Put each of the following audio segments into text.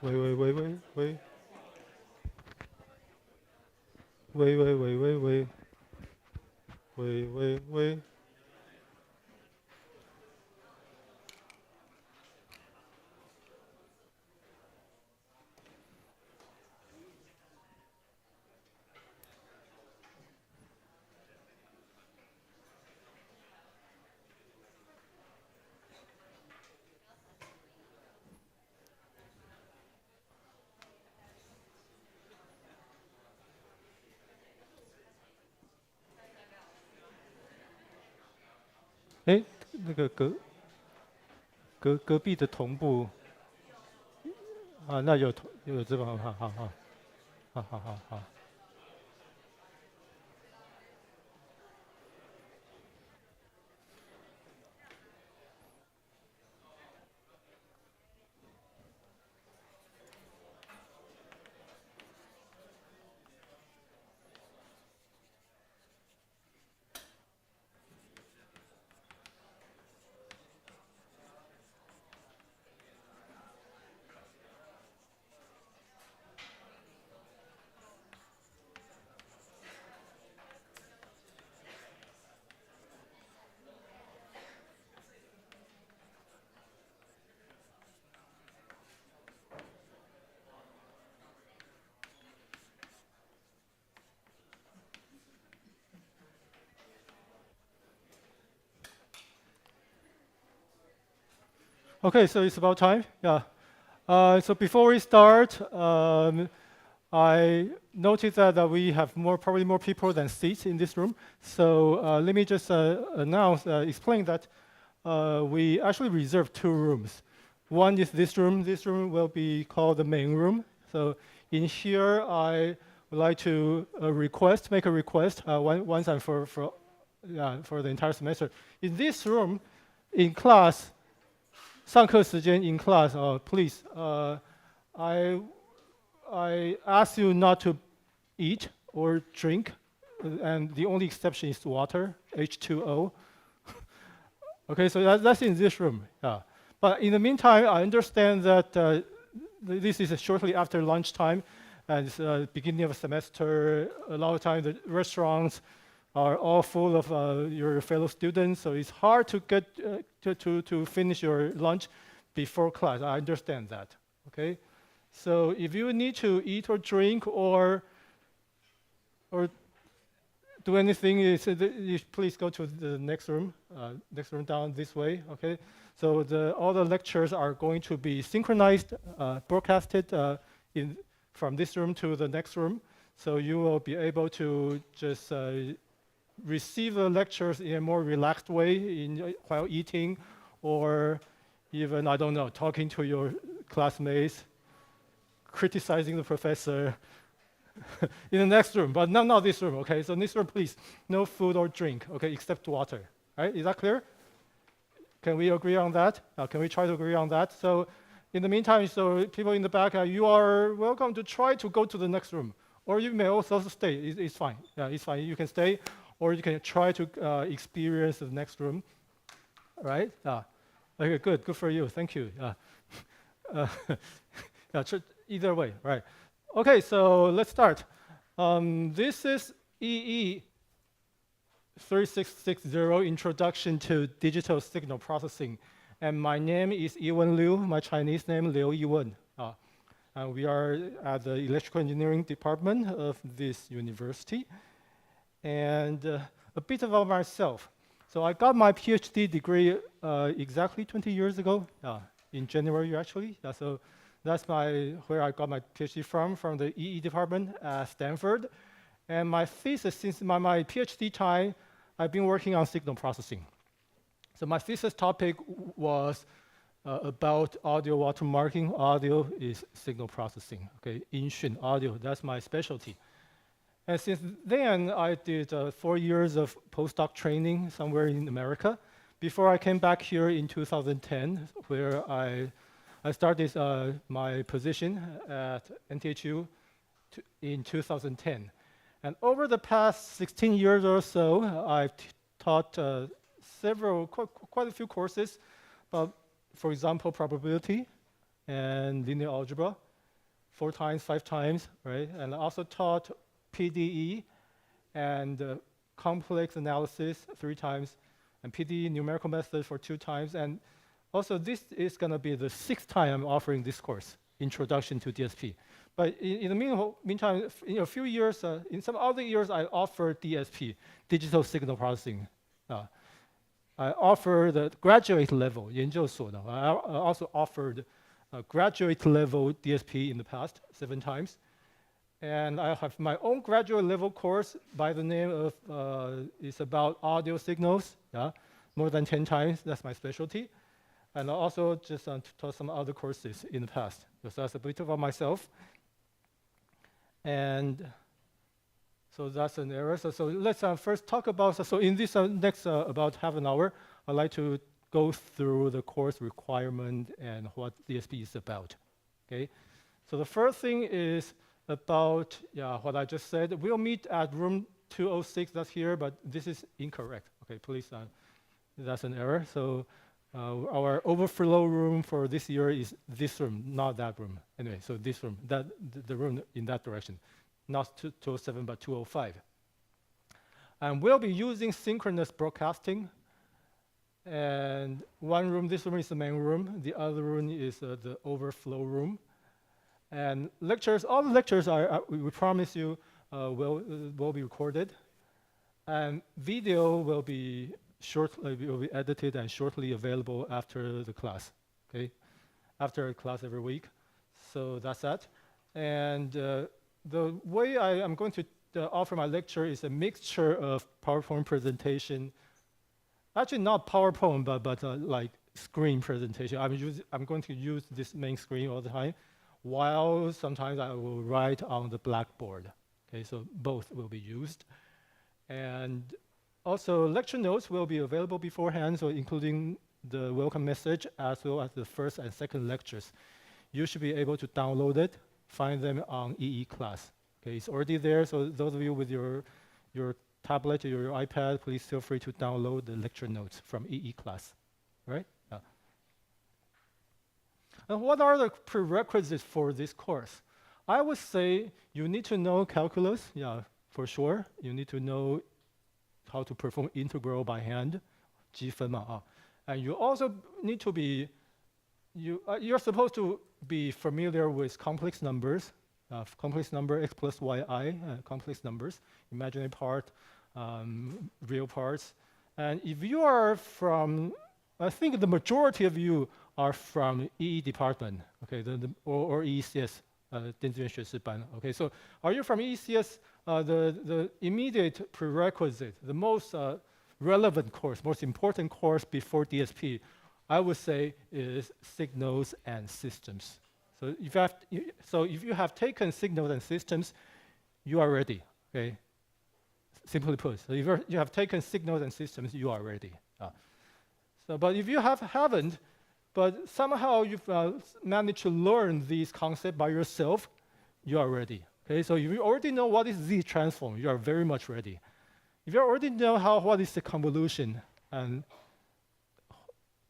喂喂喂喂喂喂喂喂喂喂喂喂喂。哎，那个隔壁的同步啊，那有这个，好好好好好好好。Okay, so it's about time. Yeah. So before we start, I noticed that we have probably more people than seats in this room. So let me just explain that we actually reserved two rooms. One is this room. This room will be called the main room. So in here, I would like to make a request once and for the entire semester. In this room, in class, 上课时间 in class, please, I ask you not to eat or drink, and the only exception is water, H2O. Okay, so that's in this room. Yeah. But in the meantime, I understand that this is shortly after lunchtime, and it's beginning of a semester. A lot of times the restaurants are all full of your fellow students, so it's hard to get to finish your lunch before class. I understand that. Okay, so if you need to eat or drink or do anything, you please go to the next room down this way. Okay, so all the lectures are going to be synchronized, broadcasted from this room to the next room. So you will be able to just receive the lectures in a more relaxed way while eating, or even, I don't know, talking to your classmates, criticizing the professor in the next room, but not this room, okay? So in this room, please, no food or drink, okay, except water, right? Is that clear? Can we agree on that? Can we try to agree on that? So in the meantime, so people in the back, you are welcome to try to go to the next room, or you may also stay. It's fine. Yeah, it's fine. You can stay, or you can try to experience the next room, right? Okay, good for you. Thank you. Yeah, either way, right? Okay, so let's start. This is EE 3660, Introduction to Digital Signal Processing. And my name is Yiwen Liu, my Chinese name Liu Yiwen. And we are at the Electrical Engineering Department of this university. And a bit about myself. So I got my PhD degree exactly 20 years ago, in January actually. So that's where I got my PhD from the EE department at Stanford. And my thesis, since my PhD time, I've been working on signal processing. So my thesis topic was about audio watermarking. Audio is signal processing, okay? Inshun audio, that's my specialty. And since then, I did 4 years of postdoc training somewhere in America before I came back here in 2010, where I started my position at NTHU in 2010. And over the past 16 years or so, I've taught quite a few courses, for example, probability and linear algebra 4 times, 5 times, right? And I also taught PDE and complex analysis 3 times, and PDE numerical method for 2 times. And also, this is going to be the 6th time I'm offering this course, Introduction to DSP. But in the meantime, in a few years, in some other years, I offered DSP, digital signal processing. I offer the graduate level, 研究所的. I also offered a graduate level DSP in the past 7 times. And I have my own graduate level course by the name of, it's about audio signals, more than 10 times, that's my specialty. And I also just taught some other courses in the past. So that's a bit about myself. And so that's an error. So let's first talk about, so in this next about half an hour, I'd like to go through the course requirement and what DSP is about, okay? So the first thing is about, what I just said. We'll meet at room 206, that's here, but this is incorrect. Okay, please, that's an error. So our overflow room for this year is this room, not that room. Anyway, so this room, the room in that direction, not 207, but 205. And we'll be using synchronous broadcasting. And one room, this room is the main room. The other room is the overflow room. And lectures, all the lectures we promise you, will be recorded. And video will be edited and shortly available after the class, okay? After a class every week. So that's that. And the way I am going to offer my lecture is a mixture of PowerPoint presentation. Actually, not PowerPoint, but like screen presentation. I'm going to use this main screen all the time, while sometimes I will write on the blackboard. Okay, so both will be used. And also, lecture notes will be available beforehand, so including the welcome message as well as the first and second lectures. You should be able to download it, find them on EE class. Okay, it's already there, so those of you with your tablet or your iPad, please feel free to download the lecture notes from EE class, right? And what are the prerequisites for this course? I would say you need to know calculus, for sure. You need to know how to perform integral by hand, 积分嘛, and you also need to be, you're supposed to be familiar with complex numbers, complex number x plus yi, complex numbers, imaginary part, real parts. And if you are from, I think the majority of you are from EE department, okay, or ECS, 电子院学士班. Okay, so are you from ECS? The immediate prerequisite, the most relevant course, most important course before DSP, I would say is signals and systems. So if you have taken signals and systems, you are ready. Okay. Simply put, so if you have taken signals and systems, you are ready. But if you haven't, but somehow you've managed to learn these concepts by yourself, you are ready. Okay, so if you already know what is Z transform, you are very much ready. If you already know what is the convolution and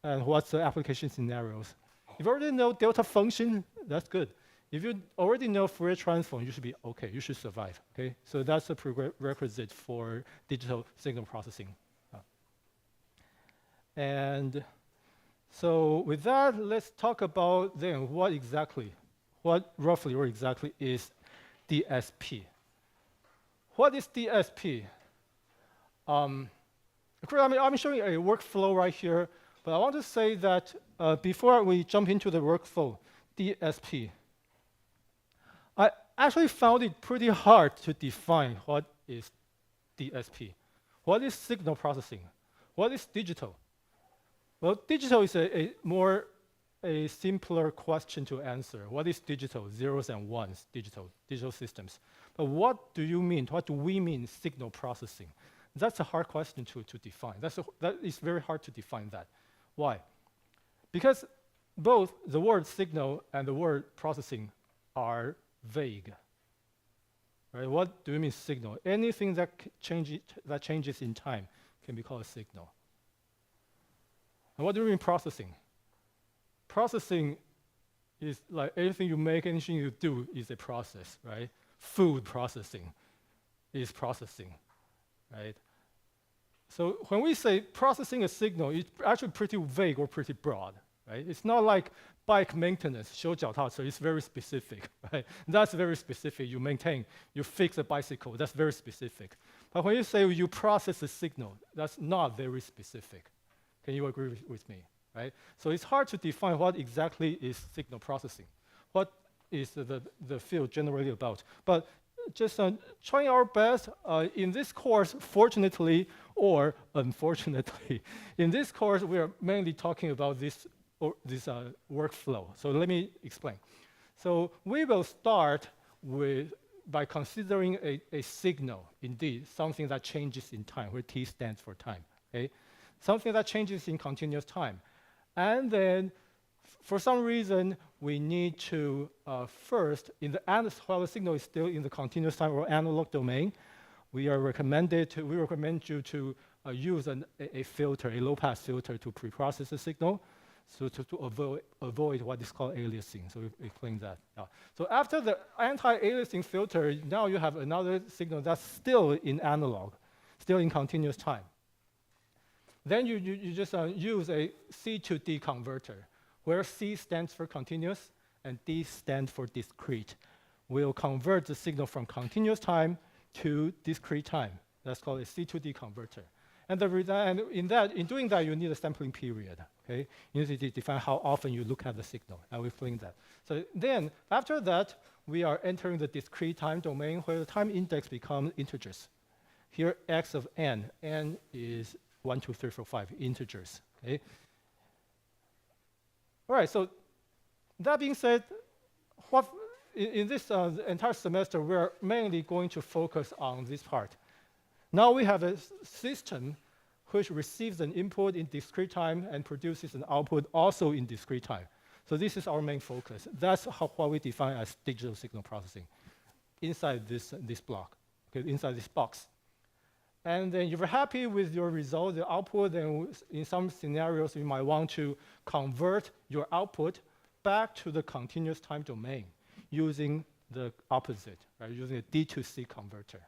what's the application scenarios, if you already know delta function, that's good. If you already know Fourier transform, you should be okay. You should survive. Okay, so that's a prerequisite for digital signal processing. And so with that, let's talk about then what roughly or exactly is DSP. What is DSP? I'm showing a workflow right here, but I want to say that before we jump into the workflow, DSP, I actually found it pretty hard to define what is DSP. What is signal processing? What is digital? Well, digital is a simpler question to answer. What is digital? Zeros and ones, digital systems. But what do you mean? What do we mean signal processing? That's a hard question to define. That is very hard to define that. Why? Because both the word signal and the word processing are vague. Right? What do you mean signal? Anything that changes in time can be called a signal. And what do you mean processing? Processing is like anything you make, anything you do is a process, right? Food processing is processing, right? So when we say processing a signal, it's actually pretty vague or pretty broad, right? It's not like bike maintenance, 修脚踏车, it's very specific, right? That's very specific. You maintain, you fix a bicycle, that's very specific. But when you say you process a signal, that's not very specific. Can you agree with me, right? So it's hard to define what exactly is signal processing. What is the field generally about? But just trying our best in this course, fortunately or unfortunately, in this course we are mainly talking about this workflow. So let me explain. So we will start by considering a signal, indeed, something that changes in time, where T stands for time, okay? Something that changes in continuous time. And then, for some reason, we need to first, while the signal is still in the continuous time or analog domain, we recommend you to use a filter, a low-pass filter, to pre-process the signal, so to avoid what is called aliasing. So we explain that. So after the anti-aliasing filter, now you have another signal that's still in analog, still in continuous time. Then you just use a C to D converter, where C stands for continuous and D stands for discrete. We'll convert the signal from continuous time to discrete time. That's called a C to D converter. And in doing that, you need a sampling period. Okay, you need to define how often you look at the signal. I will explain that. So then, after that, we are entering the discrete time domain, where the time index becomes integers. Here, x of n is 1, 2, 3, 4, 5 integers. Okay. All right. So that being said, in this entire semester, we're mainly going to focus on this part. Now we have a system which receives an input in discrete time and produces an output also in discrete time. So this is our main focus. That's what we define as digital signal processing inside this block, okay, inside this box. And then if you're happy with your result, the output, then in some scenarios, you might want to convert your output back to the continuous time domain using the opposite, right? Using a D to C converter,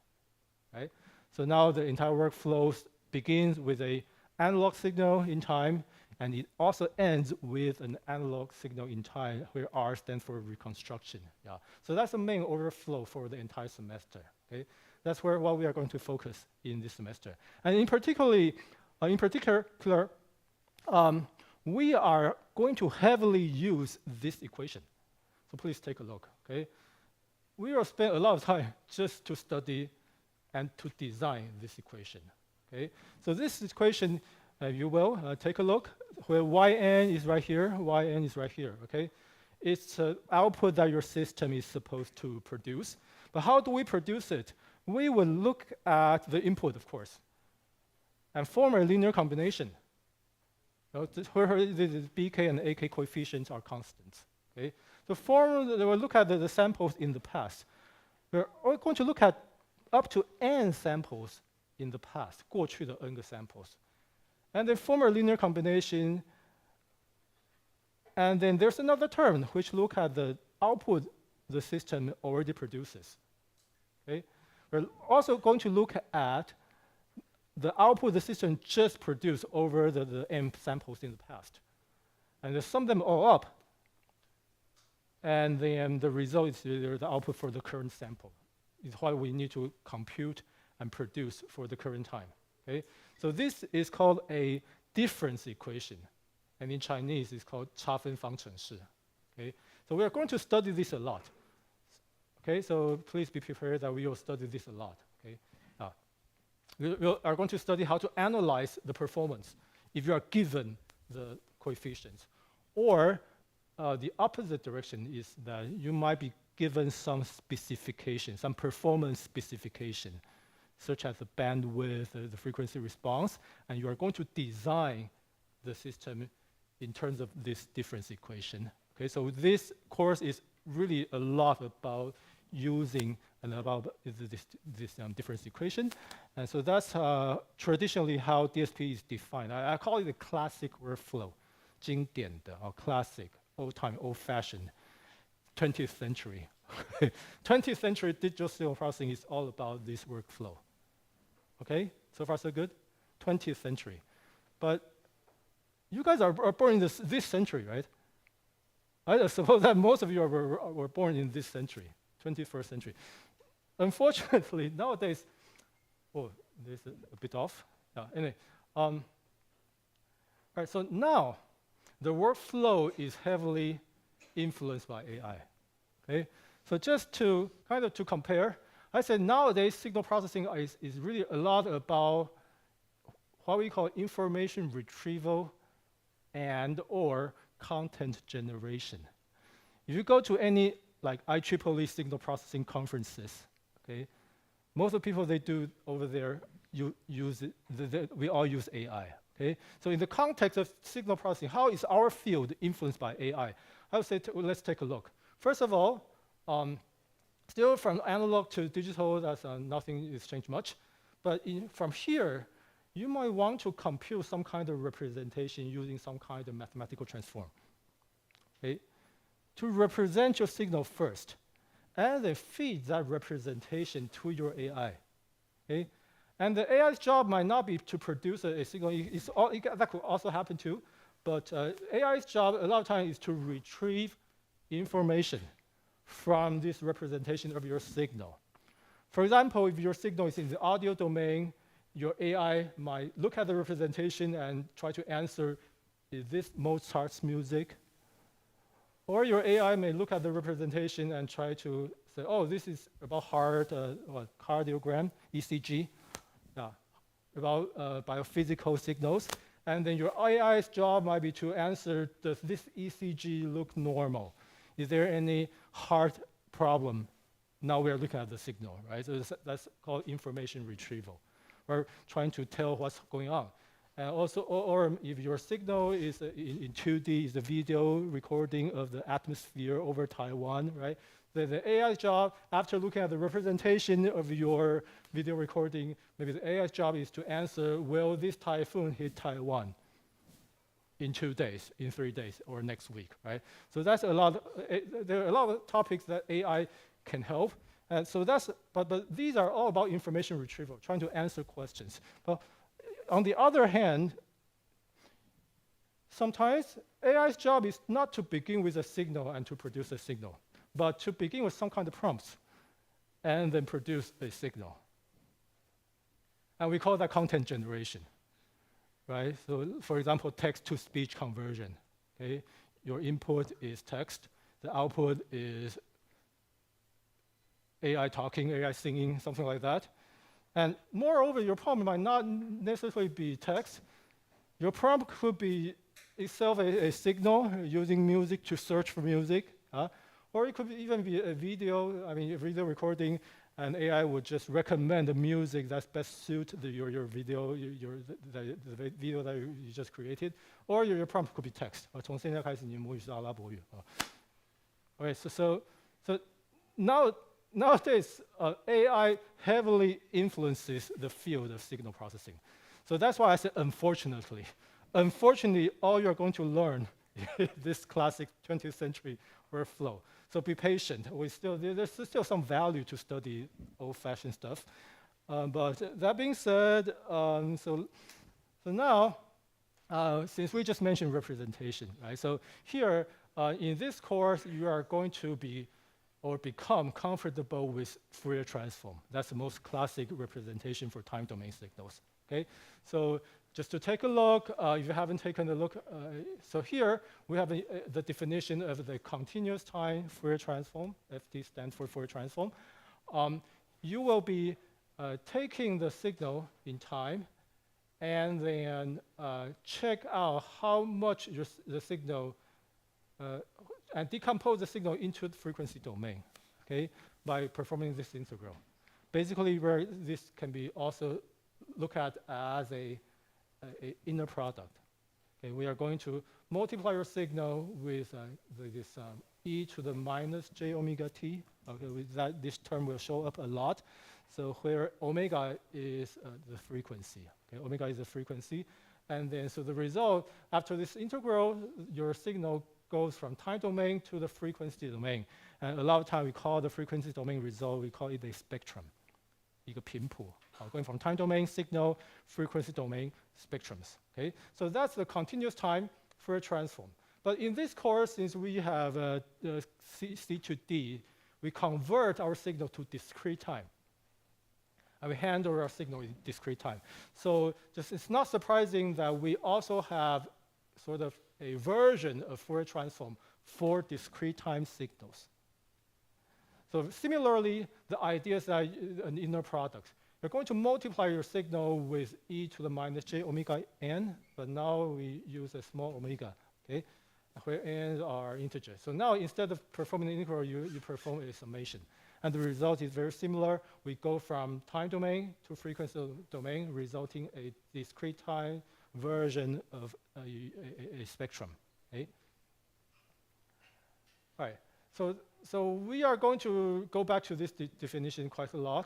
right? So now the entire workflow begins with an analog signal in time, and it also ends with an analog signal in time, where R stands for reconstruction. Yeah. So that's the main overflow for the entire semester. Okay? That's what we are going to focus in this semester. And in particular, we are going to heavily use this equation. So please take a look. Okay? We will spend a lot of time just to study and to design this equation. Okay? So this equation, you will take a look, where yn is right here, yn is right here. Okay? It's the output that your system is supposed to produce. But how do we produce it? We will look at the input, of course, and form a linear combination, where the bk and ak coefficients are constants. Okay? So we'll look at the samples in the past. We're going to look at up to n samples in the past, 过去的 n 个 samples. And then form a linear combination. And then there's another term which look at the output the system already produces. Okay? We're also going to look at the output the system just produced over the n samples in the past. And then sum them all up. And then the result is the output for the current sample. Is what we need to compute and produce for the current time. Okay? So this is called a difference equation. And in Chinese, it's called 差分方程式. Okay? So we are going to study this a lot. Okay? So please be prepared that we will study this a lot. Okay? We are going to study how to analyze the performance if you are given the coefficients. Or the opposite direction is that you might be given some specification, some performance specification, such as the bandwidth, the frequency response, and you are going to design the system in terms of this difference equation. Okay, so this course is really a lot about using and about this difference equation. And so that's traditionally how DSP is defined. I call it a classic workflow, 经典的 or classic, old-time, old-fashioned. 20th century. 20th century digital signal processing is all about this workflow. Okay, so far so good? 20th century. But you guys are born in this century, right? I suppose that most of you were born in this century, 21st century. Unfortunately, nowadays, oh, this is a bit off. Anyway, all right, so now the workflow is heavily influenced by AI. Okay, so just to kind of to compare, I said nowadays signal processing is really a lot about what we call information retrieval and or content generation. If you go to any like IEEE signal processing conferences, okay, most of the people they do over there use it. We all use AI. Okay, so in the context of signal processing, how is our field influenced by AI? I would say let's take a look. First of all, still from analog to digital, that's nothing has changed much. But from here, you might want to compute some kind of representation using some kind of mathematical transform. Okay? To represent your signal first, and then feed that representation to your AI. Okay? And the AI's job might not be to produce a signal. That could also happen too. But AI's job a lot of times is to retrieve information from this representation of your signal. For example, if your signal is in the audio domain, your AI might look at the representation and try to answer, is this Mozart's music? Or your AI may look at the representation and try to say, oh, this is about heart, cardiogram, ECG, about biophysical signals. And then your AI's job might be to answer, does this ECG look normal? Is there any heart problem? Now we're looking at the signal, right? So that's called information retrieval. We're trying to tell what's going on. And also, or if your signal is in 2D, is a video recording of the atmosphere over Taiwan, right? The AI's job, after looking at the representation of your video recording, maybe the AI's job is to answer, will this typhoon hit Taiwan in 2 days, in 3 days, or next week, right? So that's a lot. There are a lot of topics that AI can help. And so that's, but these are all about information retrieval, trying to answer questions. But on the other hand, sometimes AI's job is not to begin with a signal and to produce a signal, but to begin with some kind of prompts and then produce a signal. And we call that content generation, right? So for example, text-to-speech conversion, okay? Your input is text, the output is AI talking, AI singing, something like that. And moreover, your prompt might not necessarily be text. Your prompt could be itself a signal using music to search for music. Or it could even be a video, a video recording, and AI would just recommend the music that's best suit your video, the video that you just created. Or your prompt could be text. 从现在开始，你的母语是阿拉伯语。Okay, so nowadays, AI heavily influences the field of signal processing. So that's why I said unfortunately. Unfortunately, all you're going to learn is this classic 20th century workflow. So be patient. There's still some value to study old-fashioned stuff. But that being said, so now, since we just mentioned representation, right? So here, in this course, you are going to be or become comfortable with Fourier transform. That's the most classic representation for time domain signals, okay? So just to take a look, if you haven't taken a look, so here we have the definition of the continuous time Fourier transform, FT stands for Fourier transform. You will be taking the signal in time and then check out how much the signal and decompose the signal into the frequency domain, okay, by performing this integral. Basically, where this can be also looked at as a inner product. Okay, we are going to multiply your signal with this e to the minus j omega t. Okay, with that, this term will show up a lot. So where omega is the frequency. Okay, omega is the frequency, and then so the result after this integral, your signal goes from time domain to the frequency domain. And a lot of time we call the frequency domain result, we call it a spectrum, 一个频谱. Going from time domain signal, frequency domain spectrums. Okay, so that's the continuous time Fourier transform. But in this course, since we have C to D, we convert our signal to discrete time. And we handle our signal in discrete time. So it's not surprising that we also have sort of a version of Fourier transform for discrete time signals. So similarly, the idea is that an inner product. You're going to multiply your signal with e to the minus j omega n, but now we use a small omega, okay, where n are integers. So now instead of performing an integral, you perform a summation. And the result is very similar. We go from time domain to frequency domain, resulting a discrete time version of a spectrum. Okay? All right. So we are going to go back to this definition quite a lot.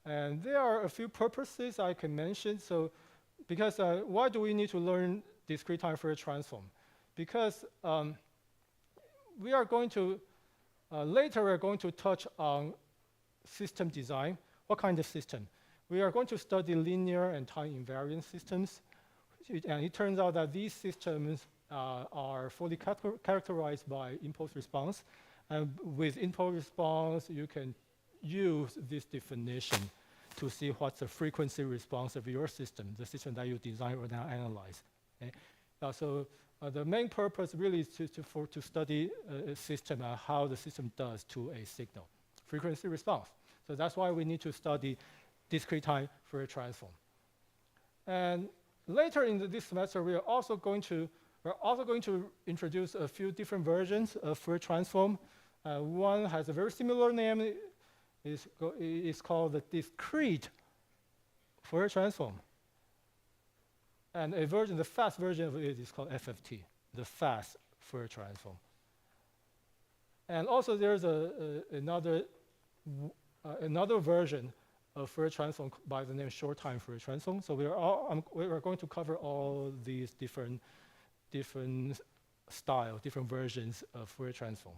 And there are a few purposes I can mention. So because why do we need to learn discrete time Fourier transform? Because we are going to later we're going to touch on system design. What kind of system? We are going to study linear and time invariant systems. And it turns out that these systems are fully characterized by impulse response. And with impulse response, you can use this definition to see what's the frequency response of your system, the system that you design or now analyze. Okay? So the main purpose really is to study a system, how the system does to a signal, frequency response. So that's why we need to study discrete time Fourier transform. And later in this semester, we're also going to introduce a few different versions of Fourier transform. One has a very similar name. It's called the discrete Fourier transform. And a version, the fast version of it is called FFT, the fast Fourier transform. And also there's another version of Fourier transform by the name short time Fourier transform. So we are going to cover all these different styles, different versions of Fourier transform.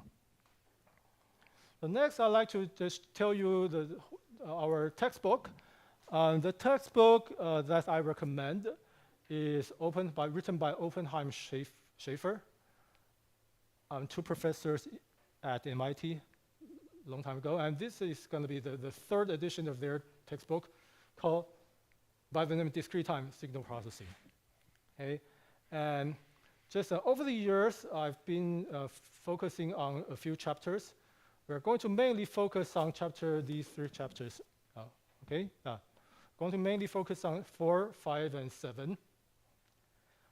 So next, I'd like to just tell you our textbook. The textbook that I recommend is written by Oppenheim Schaefer, two professors at MIT a long time ago. And this is going to be the third edition of their textbook called by the name Discrete Time Signal Processing. Okay? And just over the years, I've been focusing on a few chapters. We're going to mainly focus on these three chapters. Okay? Going to mainly focus on 4, 5, and 7.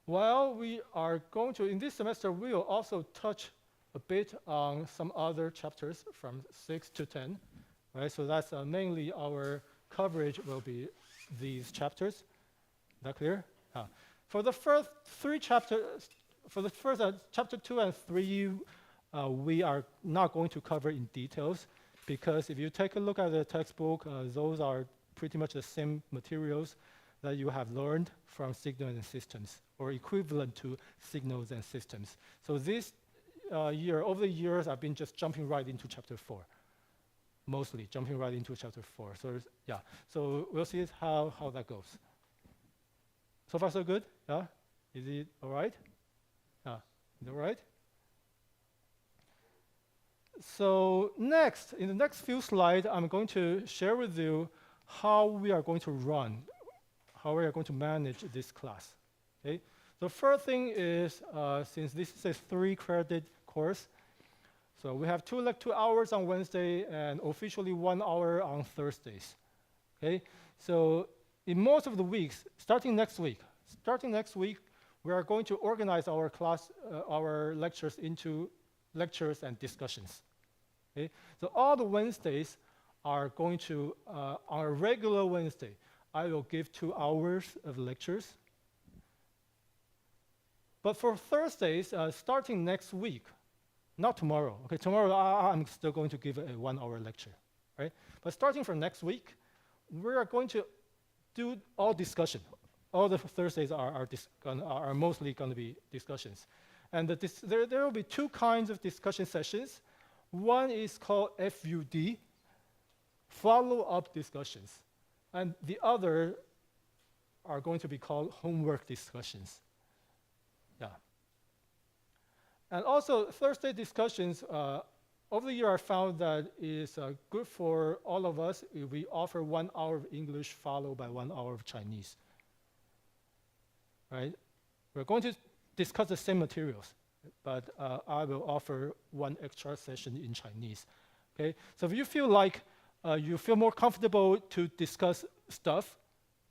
While we are going to, in this semester, we will also touch a bit on some other chapters from 6 to 10. Right? So that's mainly our coverage will be these chapters. Is that clear? For the first three chapters, for the first chapter 2 and 3, we are not going to cover in details, because if you take a look at the textbook, those are pretty much the same materials that you have learned from signals and systems, or equivalent to signals and systems. So this year, over the years, I've been just jumping right into chapter 4, mostly jumping right into chapter 4. So yeah, so we'll see how that goes. So far, so good? Yeah? Is it all right? Yeah, is it all right? So next, in the next few slides, I'm going to share with you how we are going to run, how we are going to manage this class. Okay? The first thing is, since this is a 3-credit course, so we have 2 hours on Wednesday and officially 1 hour on Thursdays. Okay? So in most of the weeks, starting next week, we are going to organize our class, our lectures into lectures and discussions. Okay? So all the Wednesdays are going to, on a regular Wednesday, I will give 2 hours of lectures. But for Thursdays, starting next week, not tomorrow. Okay, tomorrow I'm still going to give a 1-hour lecture, right? But starting from next week, we are going to do all discussion. All the Thursdays are mostly going to be discussions. And there will be two kinds of discussion sessions. One is called FUD, follow-up discussions. And the other are going to be called homework discussions. Yeah. And also, Thursday discussions, over the year I found that it is good for all of us if we offer 1 hour of English followed by 1 hour of Chinese. Right? We're going to discuss the same materials, but I will offer 1 extra session in Chinese. Okay? So if you feel like you feel more comfortable to discuss stuff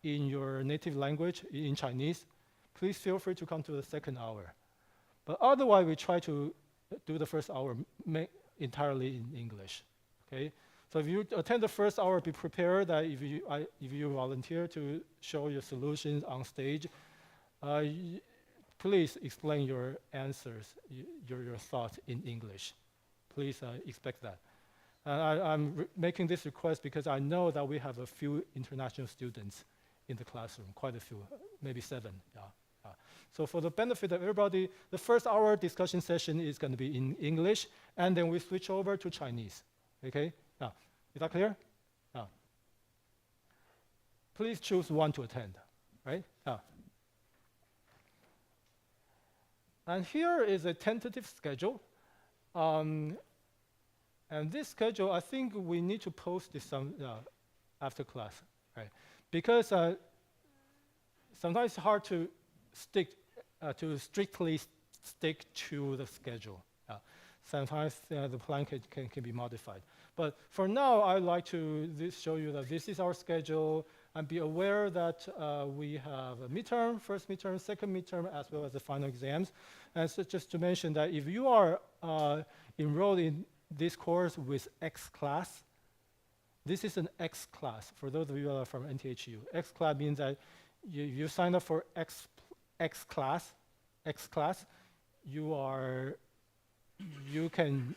in your native language, in Chinese, please feel free to come to the second hour. But otherwise, we try to do the first hour entirely in English. Okay? So if you attend the first hour, be prepared that if you volunteer to show your solutions on stage, please explain your answers, your thoughts in English. Please expect that. I'm making this request because I know that we have a few international students in the classroom, quite a few, maybe 7. Yeah. So for the benefit of everybody, the first hour discussion session is going to be in English, and then we switch over to Chinese. Okay? Now, is that clear? Now, please choose one to attend. Right? Now. And here is a tentative schedule. And this schedule, I think we need to post this after class, right? Because sometimes it's hard to strictly stick to the schedule. Sometimes the plan can be modified. But for now, I'd like to show you that this is our schedule, and be aware that we have a midterm, first midterm, second midterm, as well as the final exams. And so just to mention that if you are enrolled in this course with X class, this is an X class. For those of you who are from NTHU, X class means that you sign up for X class, you can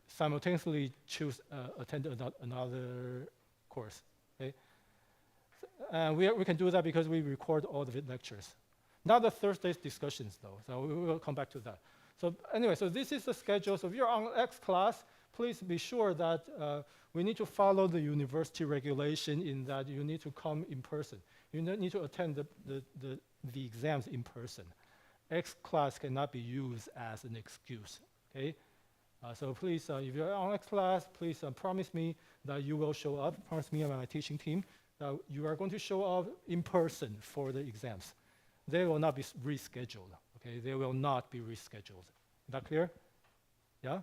simultaneously choose attend another course. Okay? And we can do that because we record all the lectures. Not the Thursday's discussions, though. So we will come back to that. So anyway, so this is the schedule. So if you're on X class, please be sure that we need to follow the university regulation in that you need to come in person. You need to attend the exams in person. X class cannot be used as an excuse. Okay? So please, if you're on X class, please promise me that you will show up. Promise me and my teaching team that you are going to show up in person for the exams. They will not be rescheduled. Okay? They will not be rescheduled. Is that clear? Yeah?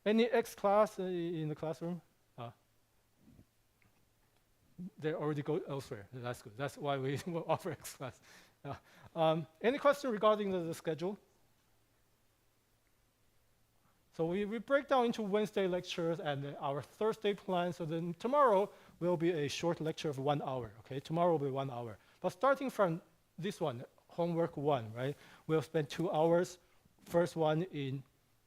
Any X class in the classroom? They already go elsewhere. That's good. That's why we will offer X class. Any question regarding the schedule? So we break down into Wednesday lectures and our Thursday plan. So then tomorrow will be a short lecture of 1 hour. Okay, tomorrow will be 1 hour. But starting from this one, homework 1, right? We'll spend 2 hours. First one in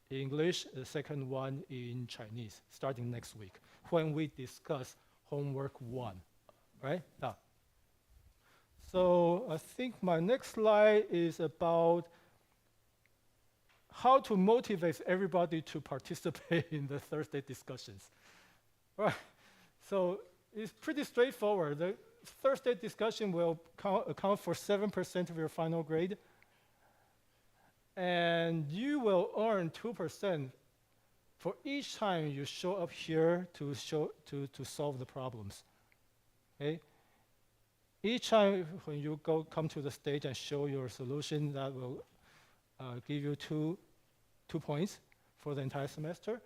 English, the second one in Chinese, starting next week when we discuss homework 1, right? Now, so I think my next slide is about how to motivate everybody to participate in the Thursday discussions. Right. So it's pretty straightforward. The Thursday discussion will account for 7% of your final grade. And you will earn 2% for each time you show up here to solve the problems. Okay? Each time when you come to the stage and show your solution, that will give you two points for the entire semester.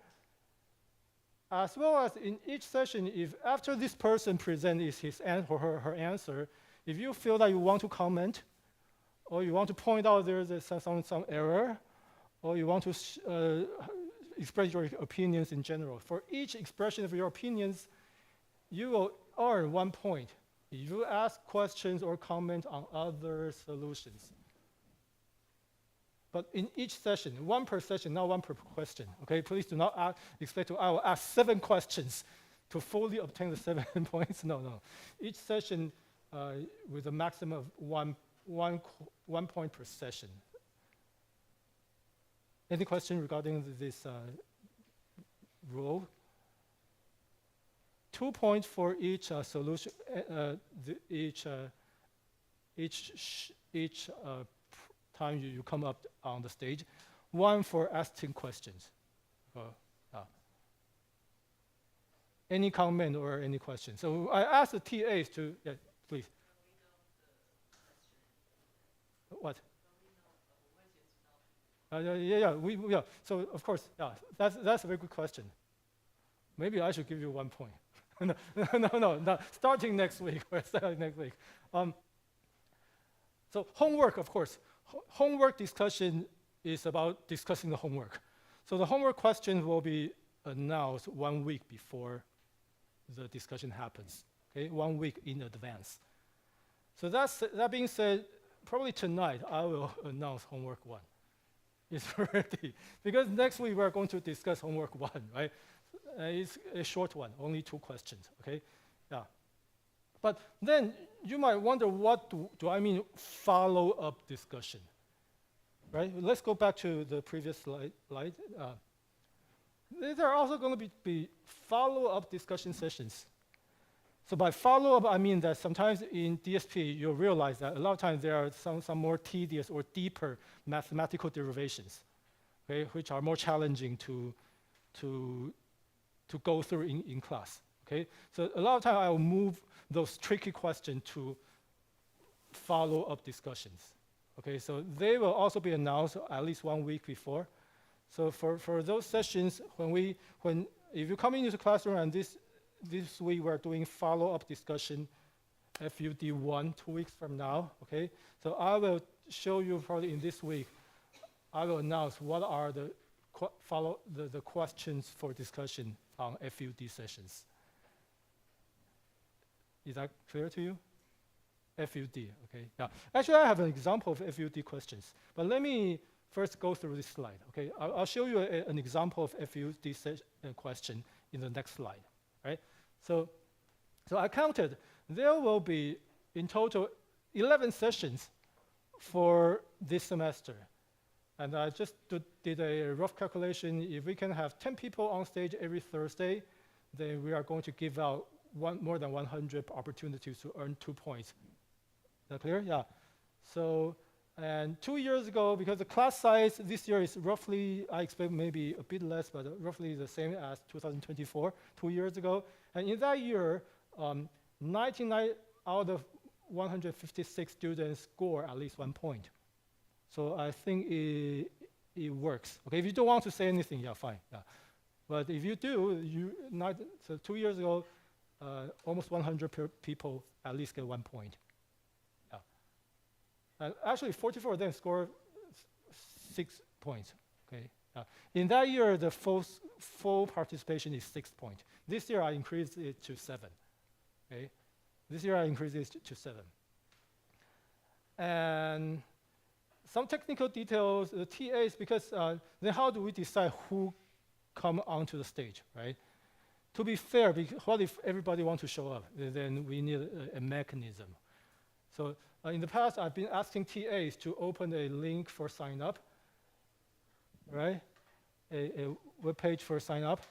As well as in each session, if after this person presents his or her answer, if you feel that you want to comment, or you want to point out there's some error, or you want to express your opinions in general, for each expression of your opinions, you will earn 1 point. If you ask questions or comment on other solutions. But in each session, 1 per session, not 1 per question. Okay, please do not expect I will ask 7 questions to fully obtain the 7 points. No. Each session with a maximum of one point per session. Any question regarding this rule? 2 points for each solution, each time you come up on the stage. 1 for asking questions. Any comment or any question? So I asked the TAs to, yeah, please. What? Yeah. So of course, yeah, that's a very good question. Maybe I should give you 1 point. No. Starting next week. So homework, of course. Homework discussion is about discussing the homework. So the homework questions will be announced 1 week before the discussion happens. Okay, 1 week in advance. So that being said, probably tonight I will announce homework 1. It's ready. Because next week we're going to discuss homework 1, right? It's a short one, only 2 questions, okay? Yeah. But then you might wonder, what do I mean follow-up discussion, right? Let's go back to the previous slide. There are also going to be follow-up discussion sessions. So by follow-up, I mean that sometimes in DSP, you'll realize that a lot of times there are some more tedious or deeper mathematical derivations, okay, which are more challenging to go through in class, okay? So a lot of times I will move those tricky questions to follow-up discussions, okay? So they will also be announced at least 1 week before. So for those sessions, if you come into the classroom and this week we're doing follow-up discussion, FUD 1, 2 weeks from now, okay? So I will show you probably in this week, I will announce what are the questions for discussion on FUD sessions. Is that clear to you? FUD, okay, yeah. Actually, I have an example of FUD questions, but let me first go through this slide, okay? I'll show you an example of FUD question in the next slide, right? So I counted, there will be in total 11 sessions for this semester. And I just did a rough calculation. If we can have 10 people on stage every Thursday, then we are going to give out more than 100 opportunities to earn 2 points. Is that clear? Yeah. So, and 2 years ago, because the class size this year is roughly, I expect maybe a bit less, but roughly the same as 2024, 2 years ago. And in that year, 99 out of 156 students score at least 1 point. So I think it works. Okay, if you don't want to say anything, yeah, fine. Yeah. But if you do, so 2 years ago, almost 100 people at least get 1 point. Yeah. And actually, 44 of them score 6 points. Okay. In that year, the full participation is 6 points. This year, I increased it to 7. Okay. This year, I increased it to 7. And some technical details, the TAs, because then how do we decide who come onto the stage, right? To be fair, what if everybody wants to show up? Then we need a mechanism. So in the past, I've been asking TAs to open a link for sign up, right? A web page for sign up.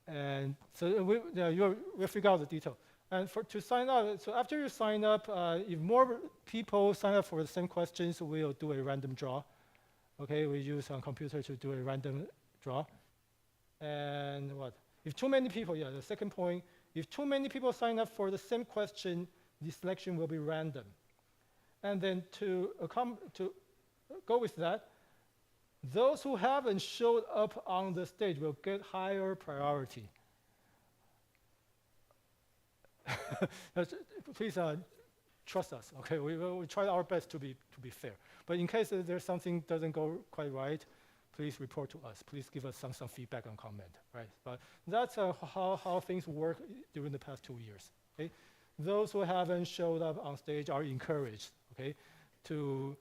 And so we'll figure out the detail. And to sign up, so after you sign up, if more people sign up for the same questions, we'll do a random draw. Okay, we use a computer to do a random draw. And what? If too many people, yeah, the second point, if too many people sign up for the same question, the selection will be random. And then to go with that, those who haven't showed up on the stage will get higher priority. Please trust us. Okay, we try our best to be fair. But in case there's something doesn't go quite right, please report to us. Please give us some feedback and comment. Right. But that's how things work during the past 2 years. Okay, those who haven't showed up on stage are encouraged. Okay, to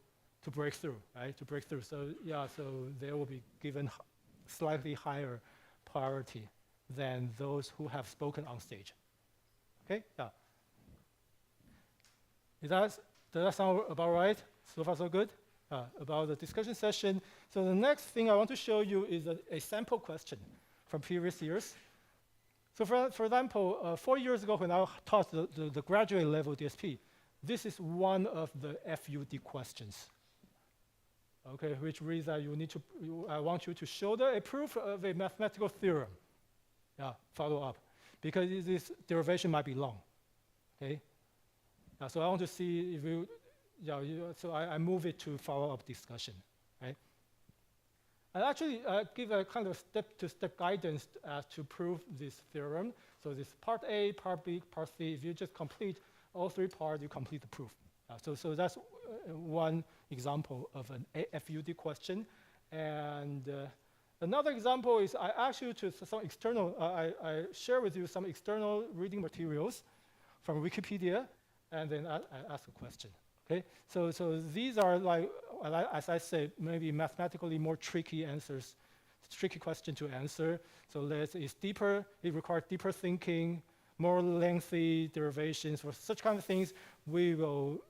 break through. Right, to break through. So yeah, so they will be given slightly higher priority than those who have spoken on stage. Okay, yeah. Does that sound about right? So far, so good? about the discussion session. So the next thing I want to show you is a sample question from previous years. So for example, 4 years ago when I taught the graduate level DSP, this is one of the FUD questions. Okay, which reads that I want you to show a proof of a mathematical theorem. Yeah, follow up, because this derivation might be long. Okay, so I want to see if you, so I move it to follow-up discussion, right? I actually give a kind of step-to-step guidance as to prove this theorem. So this part A, part B, part C. If you just complete all 3 parts, you complete the proof. So that's one example of an FUD question. And another example is I ask you to some external, I share with you some external reading materials from Wikipedia, and then I ask a question. Okay, so these are like, as I said, maybe mathematically more tricky answers, tricky question to answer. So it's deeper, it requires deeper thinking, more lengthy derivations. For such kind of things, we will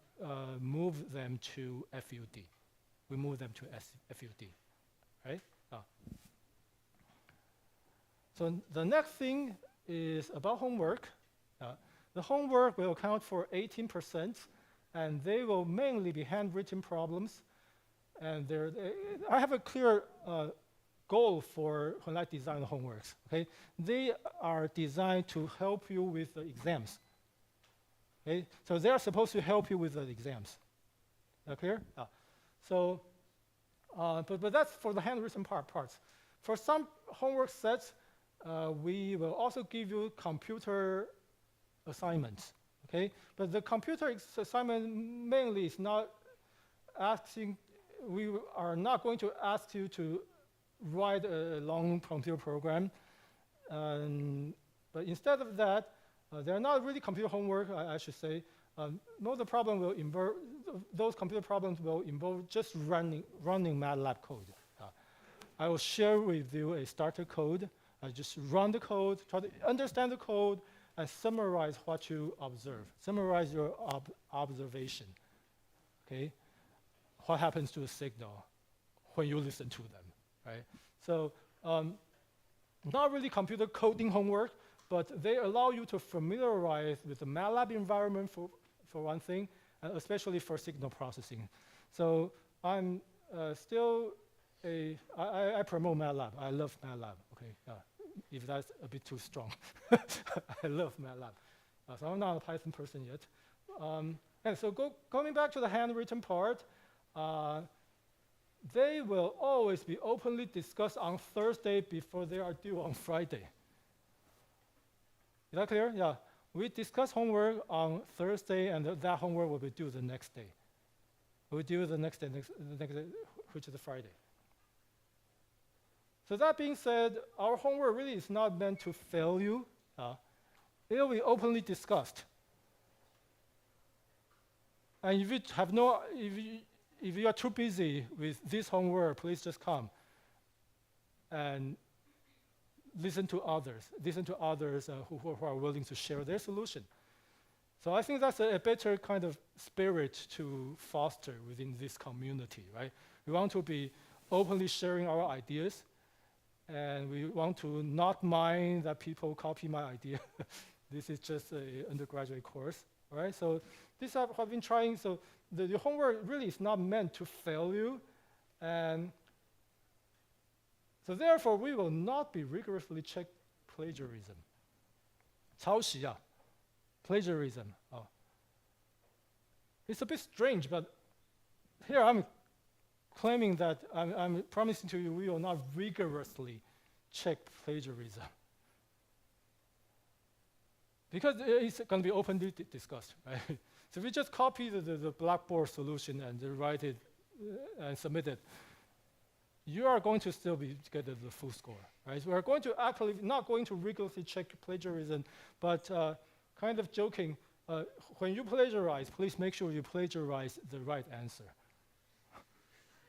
move them to FUD. We move them to FUD, right? So the next thing is about homework. The homework will account for 18%, and they will mainly be handwritten problems. And I have a clear goal for when I design the homeworks. Okay, they are designed to help you with the exams. Okay, so they are supposed to help you with the exams. Clear? But that's for the handwritten parts. For some homework sets, we will also give you computer assignments. Okay, but the computer assignment mainly is not asking. We are not going to ask you to write a long computer program, but instead of that, they're not really computer homework, I should say. Most of the problem will involve, those computer problems will involve just running MATLAB code. I will share with you a starter code. Just run the code, try to understand the code, and summarize what you observe. Summarize your observation. Okay, what happens to a signal when you listen to them, right? So not really computer coding homework, but they allow you to familiarize with the MATLAB environment for one thing, and especially for signal processing. So I'm still I promote MATLAB. I love MATLAB, okay? If that's a bit too strong. I love MATLAB. So I'm not a Python person yet. And so going back to the handwritten part, they will always be openly discussed on Thursday before they are due on Friday. Is that clear? Yeah. We discuss homework on Thursday, and that homework will be due the next day. We'll do the next day, which is the Friday. So that being said, our homework really is not meant to fail you. It will be openly discussed. And if you have if you are too busy with this homework, please just come and listen to others who are willing to share their solution. So I think that's a better kind of spirit to foster within this community, right? We want to be openly sharing our ideas, and we want to not mind that people copy my idea. This is just an undergraduate course, right? So this I've been trying. So the homework really is not meant to fail you, and so therefore we will not be rigorously check plagiarism. 抄袭啊, plagiarism. It's a bit strange, but here I'm claiming that I'm promising to you we will not rigorously check plagiarism. Because it's going to be openly discussed, right? So if we just copy the Blackboard solution and write it and submit it, you are going to still get the full score, right? So we're going to actually not going to rigorously check plagiarism, but kind of joking, when you plagiarize, please make sure you plagiarize the right answer.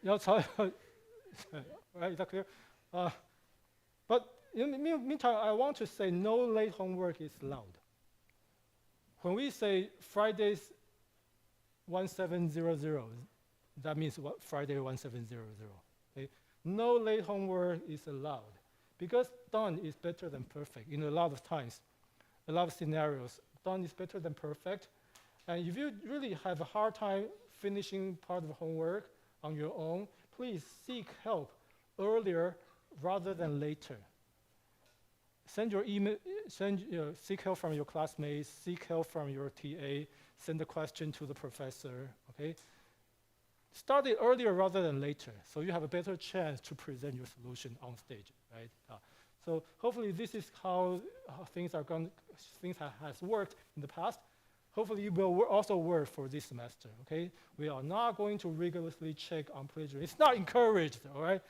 Right, is that clear? But in the meantime, I want to say no late homework is allowed. When we say Fridays 1700, That means what? Friday 1700. Okay? No late homework is allowed because done is better than perfect. In a lot of times, a lot of scenarios, done is better than perfect. And if you really have a hard time finishing part of the homework on your own, please seek help earlier rather than later. Send your email, seek help from your classmates, seek help from your TA, send a question to the professor, okay? Start it earlier rather than later, so you have a better chance to present your solution on stage, right? So hopefully this is how things has worked in the past. Hopefully it will also work for this semester, okay? We are not going to rigorously check on plagiarism. It's not encouraged, all right?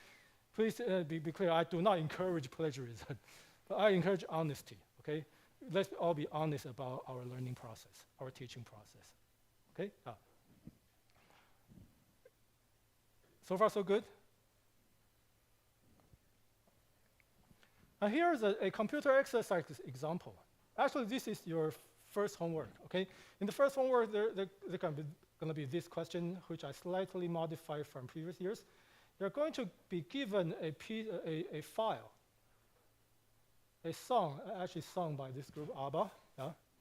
Please be clear, I do not encourage plagiarism, but I encourage honesty, okay? Let's all be honest about our learning process, our teaching process, okay? So far, so good? Now here's a computer exercise example. Actually, this is your first homework, okay? In the first homework, there going to be this question, which I slightly modified from previous years. You're going to be given a file, a song, actually sung by this group, ABBA,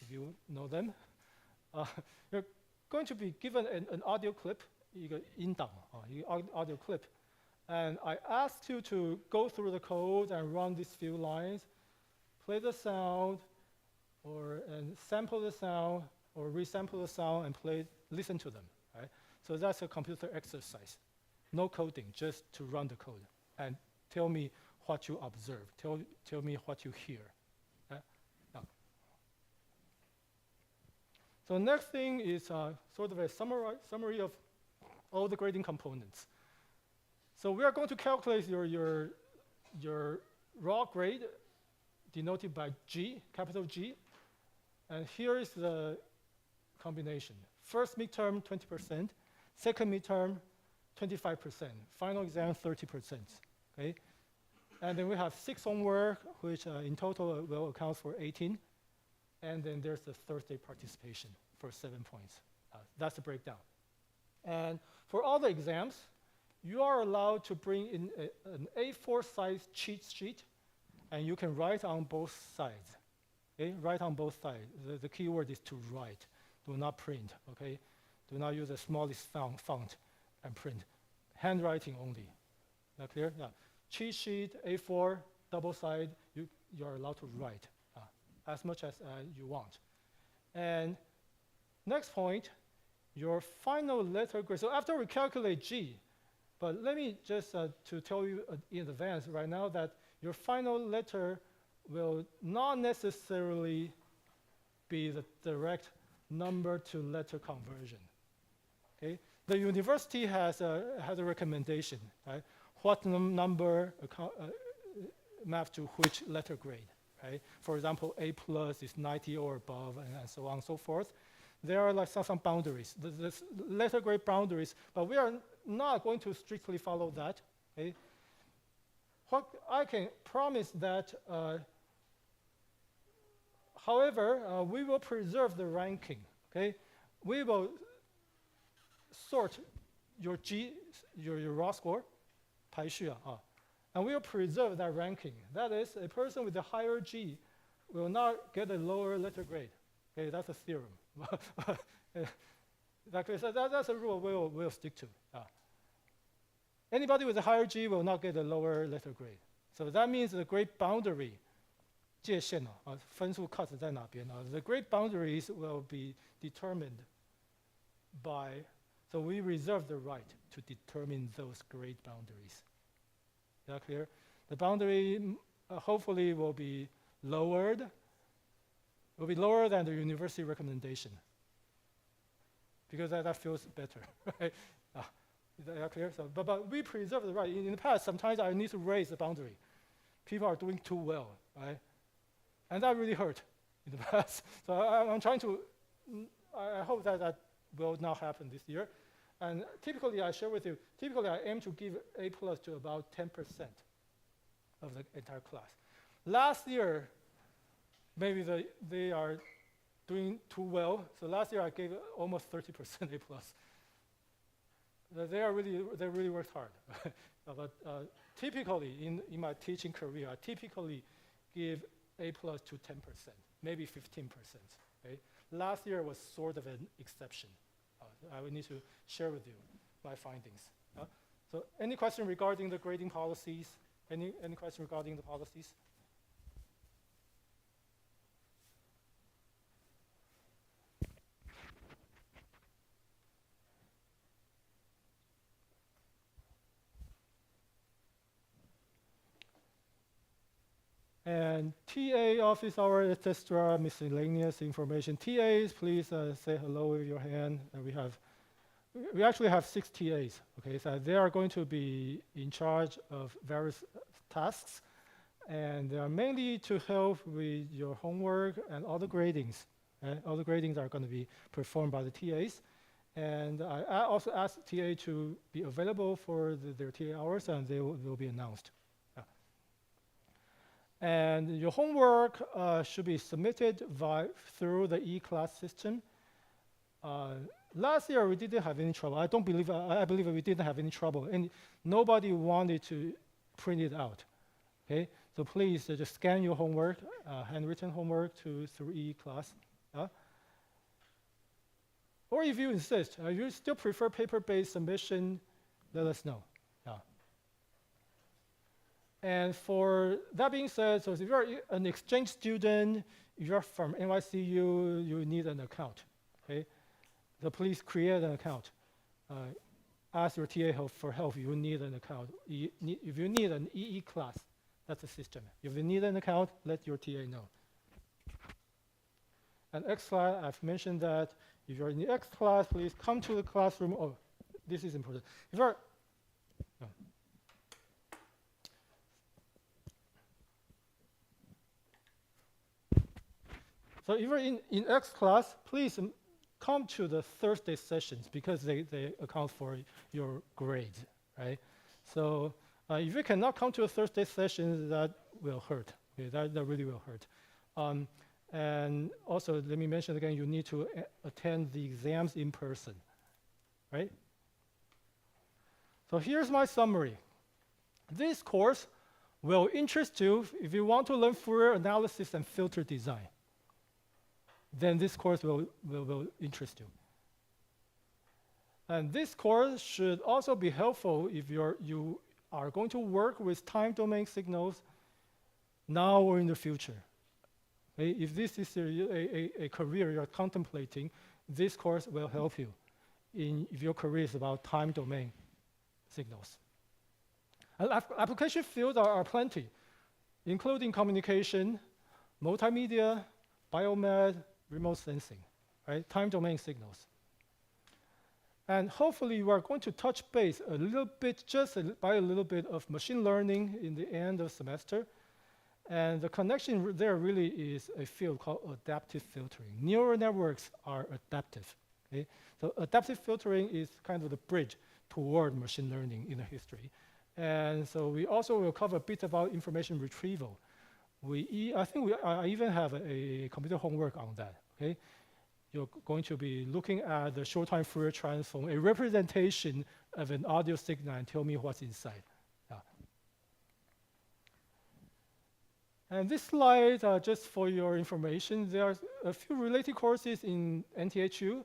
if you know them. You're going to be given an audio clip, 一个音档, audio clip. And I asked you to go through the code and run these few lines, play the sound, and sample the sound, or resample the sound and listen to them, right? So that's a computer exercise. No coding, just to run the code. And tell me what you observe, tell me what you hear. So next thing is sort of a summary of all the grading components. So we are going to calculate your raw grade, denoted by G, capital G. And here is the combination. First midterm, 20%. Second midterm, 25%. Final exam, 30%. Okay? And then we have 6 homework, which in total will account for 18. And then there's the Thursday participation for 7 points. That's the breakdown. And for all the exams, you are allowed to bring in an A4 size cheat sheet, and you can write on both sides. Okay? Write on both sides. The key word is to write. Do not print. Okay? Do not use the smallest font and print. Handwriting only. Is that clear? Yeah. Cheat sheet, A4, double side, you are allowed to write as much as you want. And next point, your final letter grade. So after we calculate G, but let me just to tell you in advance right now that your final letter will not necessarily be the direct number to letter conversion. Okay? The university has a recommendation, right? What number maps to which letter grade, right? For example, A+ is 90 or above, and so on and so forth. There are like some boundaries, the letter grade boundaries, but we are not going to strictly follow that. Okay? What I can promise that, however, we will preserve the ranking. Okay? We will sort your raw score, 排序, and we will preserve that ranking. That is, a person with a higher G will not get a lower letter grade. Okay, that's a theorem. So that's a rule we'll stick to. Anybody with a higher G will not get a lower letter grade. So that means the grade boundary, 界限, 分数 cut 在哪边, the grade boundaries will be determined by, so we reserve the right to determine those grade boundaries. Is that clear? The boundary hopefully will be lowered. Will be lower than the university recommendation, because that feels better, right? Is that clear? So, but we preserve the right. In the past, sometimes I need to raise the boundary. People are doing too well, right? And that really hurt in the past. So I'm trying to, I hope that will not happen this year. And typically, I share with you, typically I aim to give A+ to about 10% of the entire class. Last year, maybe they are doing too well. So last year I gave almost 30% A+. They really worked hard. But typically, in my teaching career, I typically give A plus to 10%, maybe 15%. Okay? Last year was sort of an exception. I will need to share with you my findings. So any question regarding the grading policies? Any question regarding the policies? And TA office hour, etc., miscellaneous information. TAs, please say hello with your hand. And we actually have 6 TAs. Okay, so they are going to be in charge of various tasks, and they are mainly to help with your homework and all the gradings. All the gradings are going to be performed by the TAs. And I also asked TA to be available for their TA hours, and they will be announced. And your homework should be submitted through the e-class system. Last year we didn't have any trouble. I believe we didn't have any trouble, and nobody wanted to print it out. Okay, so please just scan your homework, handwritten homework through e-class. Or if you insist, you still prefer paper-based submission, let us know. And for that being said, so if you're an exchange student, if you're from NYCU, you need an account. Okay, so please create an account. Ask your TA for help. You need an account. If you need an EE class, that's the system. If you need an account, let your TA know. And X class, I've mentioned that. If you're in the X class, please come to the classroom. Oh, this is important. If you're So if you're in X class, please come to the Thursday sessions because they account for your grades, right? So if you cannot come to a Thursday session, that will hurt. Okay, that really will hurt. And also, let me mention again, you need to attend the exams in person, right? So here's my summary. This course will interest you if you want to learn Fourier analysis and filter design. Then this course will interest you. And this course should also be helpful if you are going to work with time domain signals now or in the future. Okay? If this is a career you're contemplating, this course will help you if your career is about time domain signals. And application fields are plenty, including communication, multimedia, biomed, remote sensing, right? Time domain signals. And hopefully you are going to touch base a little bit, by a little bit of machine learning in the end of semester. And the connection there really is a field called adaptive filtering. Neural networks are adaptive, okay? So adaptive filtering is kind of the bridge toward machine learning in the history. And so we also will cover a bit about information retrieval. I even have a computer homework on that, okay? You're going to be looking at the short-time Fourier transform, a representation of an audio signal, and tell me what's inside. And this slide, just for your information, there are a few related courses in NTHU.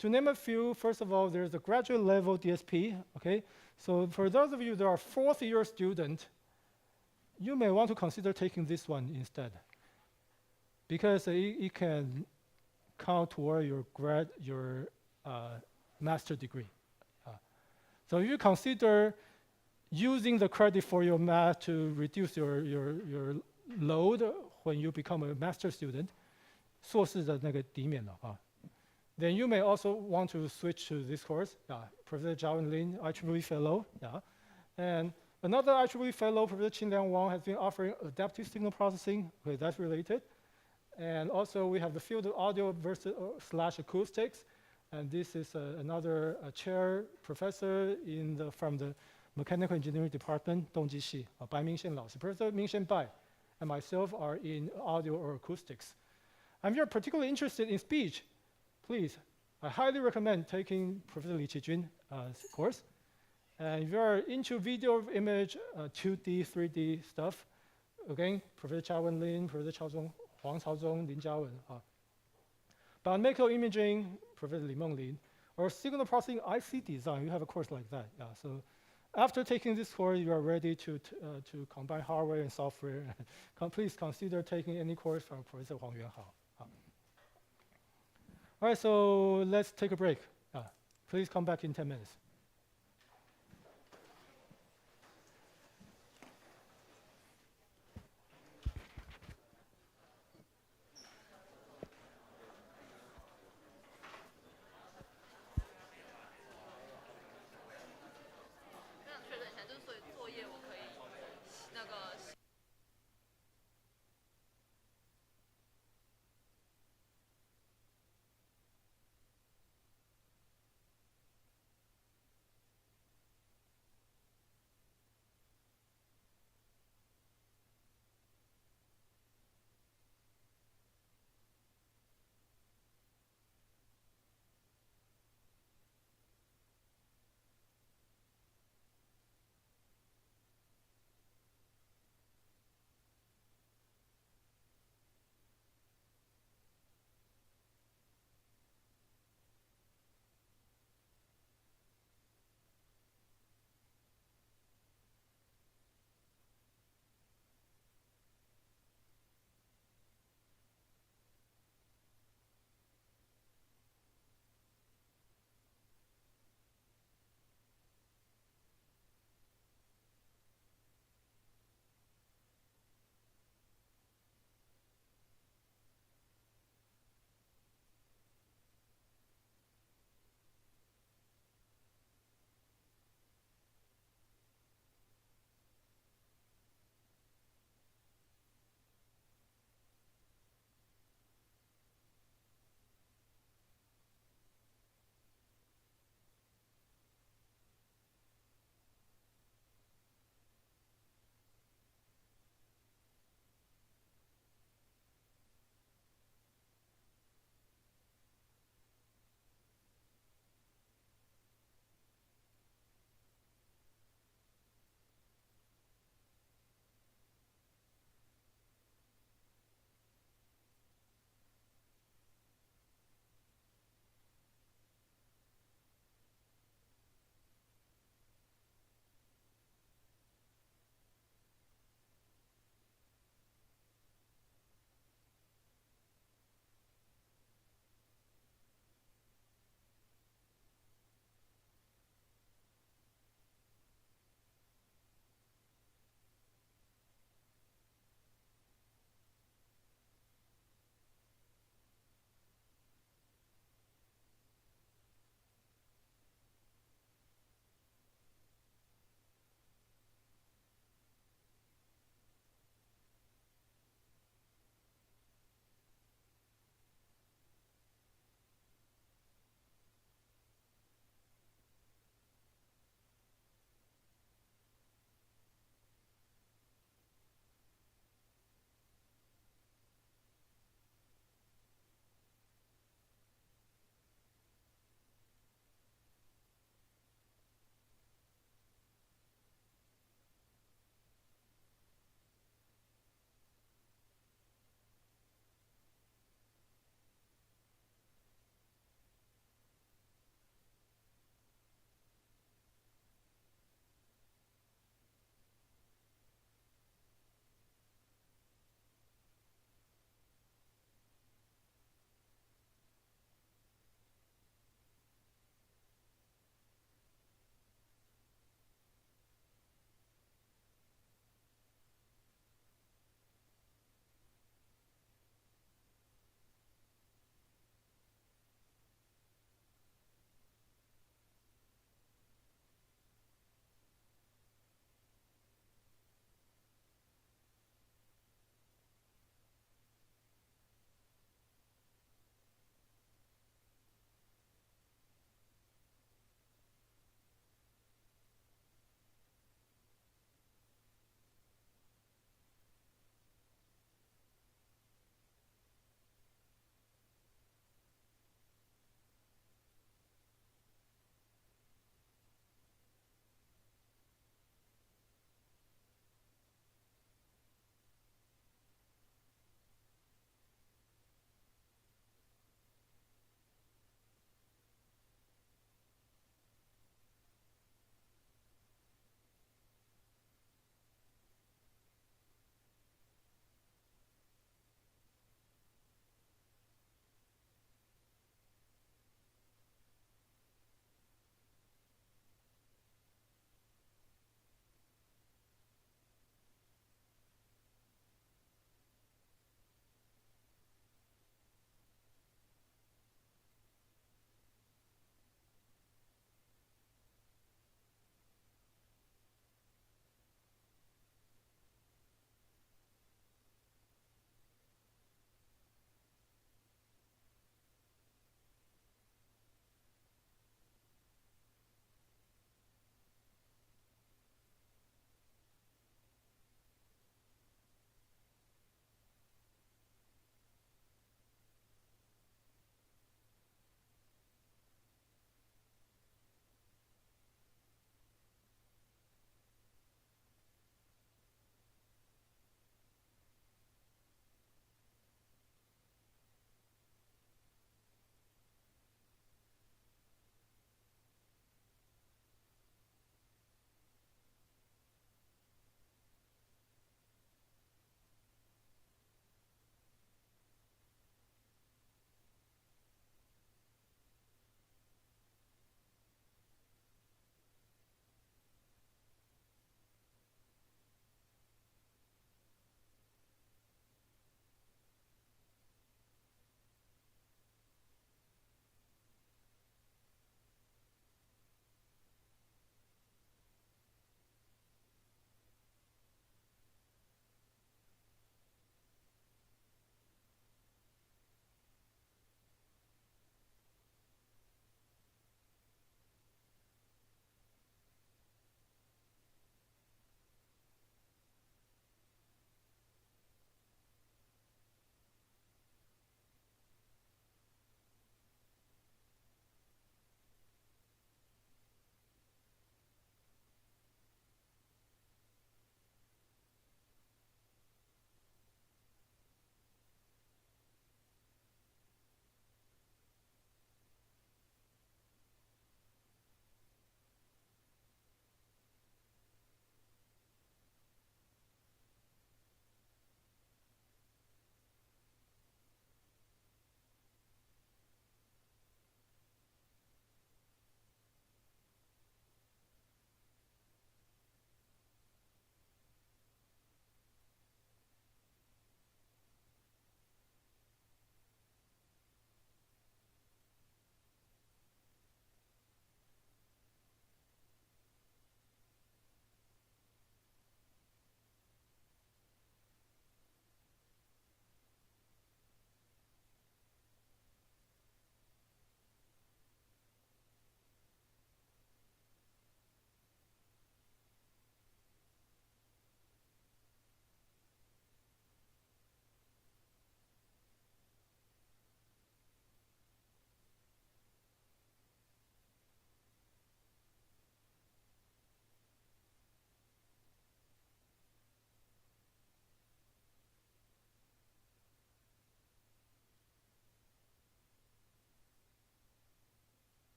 To name a few, first of all, there's a graduate level DSP, okay? So for those of you that are fourth-year students, you may want to consider taking this one instead, because it can count toward your master degree. So you consider using the credit for your math to reduce your load when you become a master student, 硕士的那个抵免了啊。Then you may also want to switch to this course. Professor Zhao Lin, IEEE Fellow. And another IEEE Fellow, Professor Qinliang Wang, has been offering adaptive signal processing. Okay, that's related. And also we have the field of audio / acoustics. And this is another chair professor from the Mechanical Engineering Department, 动机系, 白明宪老师. Professor Ming-Shen Bai and myself are in audio or acoustics. And if you're particularly interested in speech, please I highly recommend taking Professor Li Qijun course. And if you are into video, image, 2D, 3D stuff, again, Professor Cha Wenlin, Professor Chao Zong, Huang Caozong, Lin Jiawen. But macro imaging, Professor Li Menglin, or signal processing IC design, you have a course like that. Yeah, so after taking this course, you are ready to combine hardware and software. Please consider taking any course from Professor Huang Yuanhao. All right, so let's take a break. Please come back in 10 minutes.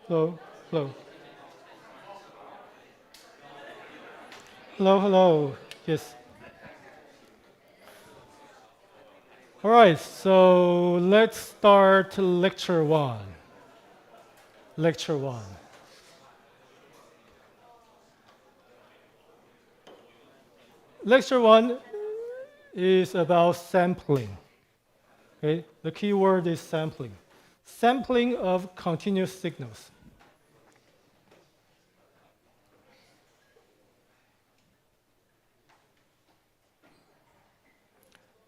Hello, hello, hello, hello. Yes. All right, so let's start lecture one. Lecture one. Lecture one is about sampling. Okay? The key word is sampling. Sampling of continuous signals.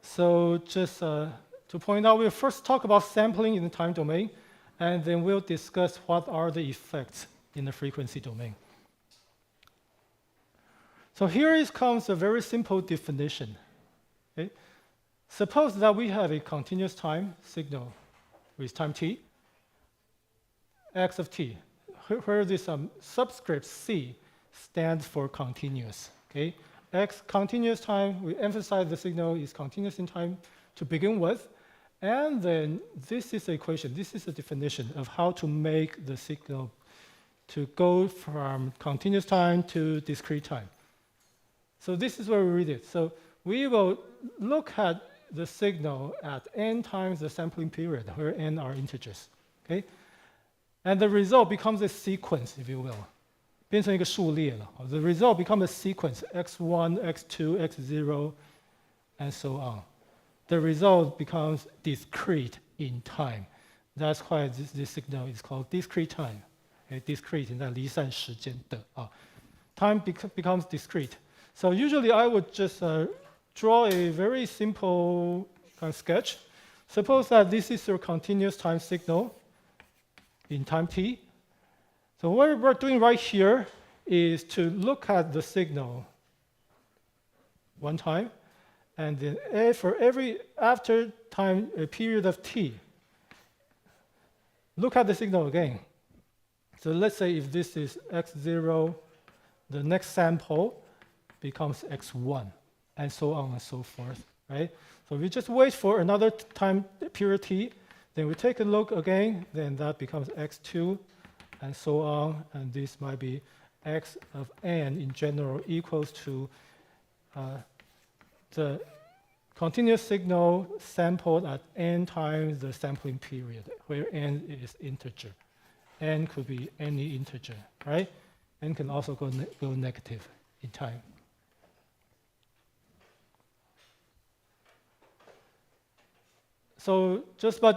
So just to point out, we'll first talk about sampling in the time domain, and then we'll discuss what are the effects in the frequency domain. So here comes a very simple definition. Okay? Suppose that we have a continuous time signal with time t, x of t, where this subscript c stands for continuous. Okay? X continuous time, we emphasize the signal is continuous in time to begin with. And then this is the equation, this is the definition of how to make the signal to go from continuous time to discrete time. So this is where we read it. So we will look at the signal at n times the sampling period, where n are integers. Okay? And the result becomes a sequence, if you will. 变成一个数列了. The result becomes a sequence, x1, x2, x0, and so on. The result becomes discrete in time. That's why this signal is called discrete time. Okay? Discrete 在离散时间的. Time becomes discrete. So usually I would just draw a very simple kind of sketch. Suppose that this is your continuous time signal in time t. So what we're doing right here is to look at the signal one time, and then for every after time a period of t, look at the signal again. So let's say if this is x0, the next sample becomes x1, and so on and so forth, right? So we just wait for another time period t, then we take a look again, then that becomes x2, and so on, and this might be x of n in general equals to the continuous signal sampled at n times the sampling period, where n is integer. N could be any integer, right? N can also go negative in time. So just by